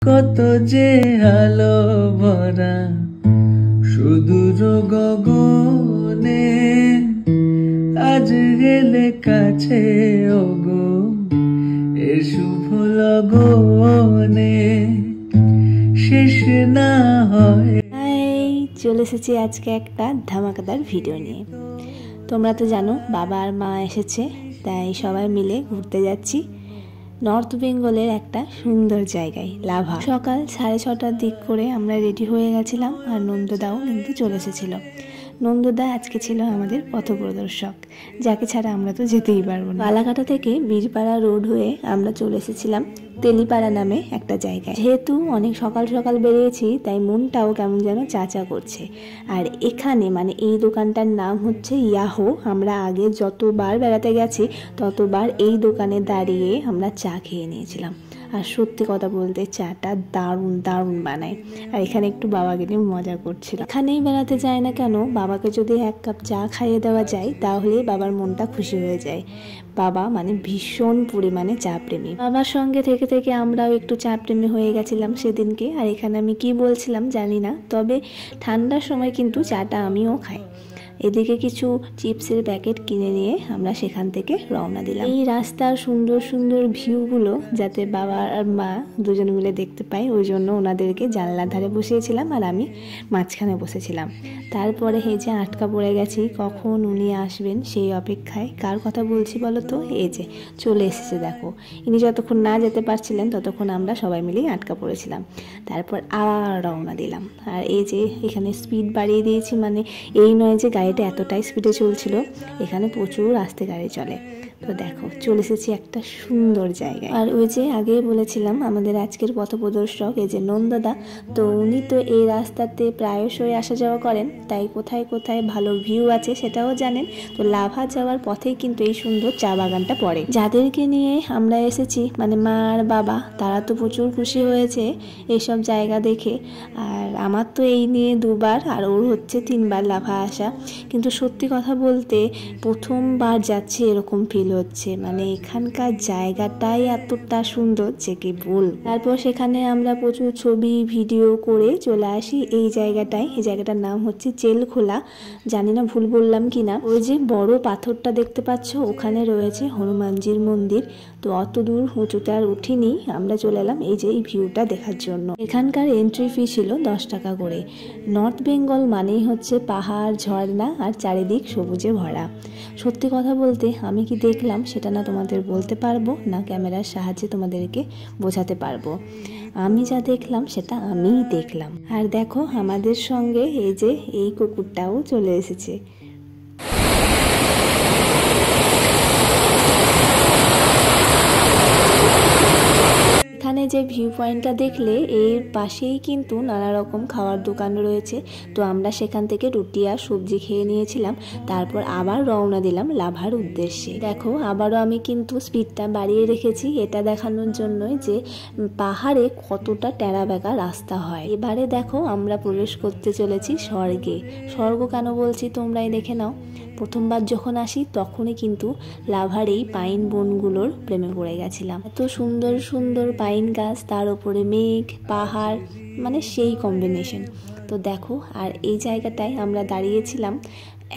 কত যে আলো ভরা সুদূর গগনে, আজ গেলে কাছে ওগো এ শুভ লগনে, শেষ না হয়। চলে এসেছি আজকে একটা ধামাকাদার ভিডিও নিয়ে। তোমরা তো জানো বাবা আর মা এসেছে, তাই সবাই মিলে ঘুরতে যাচ্ছি নর্থ বেঙ্গলের একটা সুন্দর জায়গায়, লাভা। সকাল 6:30টার দিক করে আমরা রেডি হয়ে গেছিলাম, আর নন্দদাও কিন্তু চলে এসেছিল। নন্দদা আজকে ছিল আমাদের পথপ্রদর্শক, যাকে ছাড়া আমরা তো যেতেই পারবো না। বালাঘাটা থেকে বীরপাড়া রোড হয়ে আমরা চলে এসেছিলাম তেলিপাড়া নামে একটা জায়গায়। যেহেতু অনেক সকাল সকাল বেরিয়েছি, তাই মনটাও কেমন যেন চাচা করছে। আর এখানে মানে এই দোকানটার নাম হচ্ছে ইয়াহো। আমরা আগে যতবার বেড়াতে গেছি ততবার এই দোকানে দাঁড়িয়ে আমরা চা খেয়ে নিয়েছিলাম। আর সত্যি কথা বলতে চাটা দারুণ দারুণ বানায়। আর এখানে একটু বাবাকে নিয়ে মজা করছিল। এখানেই বেড়াতে যায় না কেন, বাবাকে যদি 1 কাপ চা খাইয়ে দেওয়া যায় তাহলে বাবার মনটা খুশি হয়ে যায়। বাবা মানে ভীষণ পরিমাণে চা প্রেমী। বাবার সঙ্গে থেকে থেকে আমরাও একটু চা প্রেমী হয়ে গেছিলাম সেদিনকে। আর এখানে আমি কি বলছিলাম জানি না, তবে ঠান্ডার সময় কিন্তু চাটা আমিও খাই। এদিকে কিছু চিপসের প্যাকেট কিনে নিয়ে আমরা সেখান থেকে রওনা দিলাম। এই রাস্তার সুন্দর সুন্দর ভিউগুলো যাতে বাবা আর মা দুজন মিলে দেখতে পাই, ওই জন্য ওনাদেরকে জানলার ধারে বসিয়েছিলাম আর আমি মাঝখানে বসেছিলাম। তারপরে এই যে আটকা পড়ে গেছি, কখন উনি আসবেন সেই অপেক্ষায়। কার কথা বলছি বলো তো, এই যে চলে এসেছে দেখো। ইনি যতক্ষণ না যেতে পারছিলেন ততক্ষণ আমরা সবাই মিলেই আটকা পড়েছিলাম। তারপর আবার রওনা দিলাম। আর এই যে এখানে স্পিড বাড়িয়ে দিয়েছি, মানে এই নয় যে গাড়িটা এতটাই স্পিডে চলছিল, এখানে প্রচুর আস্তে গাড়ি চলে। তো দেখো চলে এসেছি একটা সুন্দর জায়গায়। আর ওই যে আগে বলেছিলাম আমাদের আজকের পথপ্রদর্শক এই যে নন্দদা, তো উনি তো এই রাস্তাতে প্রায়শই আসা যাওয়া করেন, তাই কোথায় কোথায় ভালো ভিউ আছে সেটাও জানেন। তো লাভা যাওয়ার পথেই কিন্তু এই সুন্দর চা বাগানটা পড়ে। যাদেরকে নিয়ে আমরা এসেছি মানে মা আর বাবা, তারা তো প্রচুর খুশি হয়েছে এইসব জায়গা দেখে। আর আমার তো এই নিয়ে 2বার, আর ওর হচ্ছে 3বার লাভা আসা। কিন্তু সত্যি কথা বলতে প্রথমবার যাচ্ছি এরকম ফিল হচ্ছে, মানে এখানকার জায়গাটাই এতটা সুন্দর যে কি বল। তারপর সেখানে আমরা প্রচুর ছবি ভিডিও করে চলে আসি এই জায়গাটায়। এই জায়গাটার নাম হচ্ছে চেলখোলা, জানি না ভুল বললাম কিনা। ওই যে বড় পাথরটা দেখতে পাচ্ছ, ওখানে রয়েছে হনুমানজির মন্দির। তো অত দূর উঁচুতে আর উঠিনি, আমরা চলে এলাম এই যে এই ভিউটা দেখার জন্য। এখানকার এন্ট্রি ফি ছিল 10 টাকা করে। নর্থ বেঙ্গল মানেই হচ্ছে পাহাড়, ঝর্ণা আর চারিদিক সবুজে ভরা। সত্যি কথা বলতে আমি কি দেখলাম সেটা না তোমাদের বলতে পারবো, না ক্যামেরার সাহায্যে তোমাদেরকে বোঝাতে পারবো। আমি যা দেখলাম সেটা আমিই দেখলাম। আর দেখো আমাদের সঙ্গে এই যে এই কুকুরটাও চলে এসেছে। এখানে যে ভিউ পয়েন্টটা দেখলে, এর পাশেই কিন্তু নানা রকম খাওয়ার দোকান রয়েছে। তো আমরা সেখান থেকে রুটি আর সবজি খেয়ে নিয়েছিলাম। তারপর আবার রওনা দিলাম লাভার উদ্দেশ্যে। দেখো আবারও আমি কিন্তু স্পিডটা বাড়িয়ে রেখেছি, এটা দেখানোর জন্যই যে পাহাড়ে কতটা টেরা বেঁকা রাস্তা হয়। এবারে দেখো আমরা প্রবেশ করতে চলেছি স্বর্গে। স্বর্গ কেন বলছি তোমরাই দেখে নাও। প্রথমবার যখন আসি তখনই কিন্তু লাভার এই পাইন বনগুলোর প্রেমে পড়ে গেছিলাম। এত সুন্দর সুন্দর পাইন গাছ, তার উপরে মেঘ, পাহাড়, মানে সেই কম্বিনেশন। তো দেখো আর এই জায়গাটায় আমরা দাঁড়িয়েছিলাম,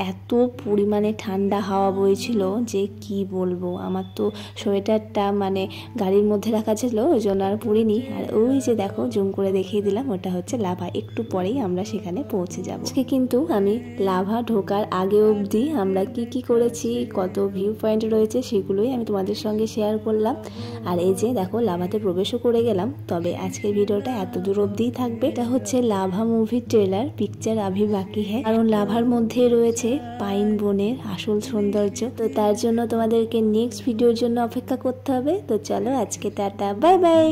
এত পরিমাণে ঠান্ডা হাওয়া বইছিল যে কি বলবো। আমার তো সোয়েটারটা মানে গাড়ির মধ্যে রাখা ছিল, ওই জন্য আর পরিনি। আর ওই যে দেখো জুম করে দেখিয়ে দিলাম, ওটা হচ্ছে লাভা। একটু পরেই আমরা সেখানে পৌঁছে যাব। আজকে কিন্তু আমি লাভা ঢোকার আগে অবধি আমরা কি কি করেছি, কত ভিউ পয়েন্ট রয়েছে সেগুলোই আমি তোমাদের সঙ্গে শেয়ার করলাম। আর এই যে দেখো লাভাতে প্রবেশও করে গেলাম। তবে আজকের ভিডিওটা এত দূর অবধিই থাকবে। এটা হচ্ছে লাভা মুভির ট্রেলার, পিকচার আভি বাকি হ্যায়। কারণ লাভার মধ্যে রয়েছে পাইন বনের আসল সৌন্দর্য। তো তার জন্য তোমাদেরকে নেক্সট ভিডিওর জন্য অপেক্ষা করতে হবে। তো চলো আজকে টাটা, বাই বাই।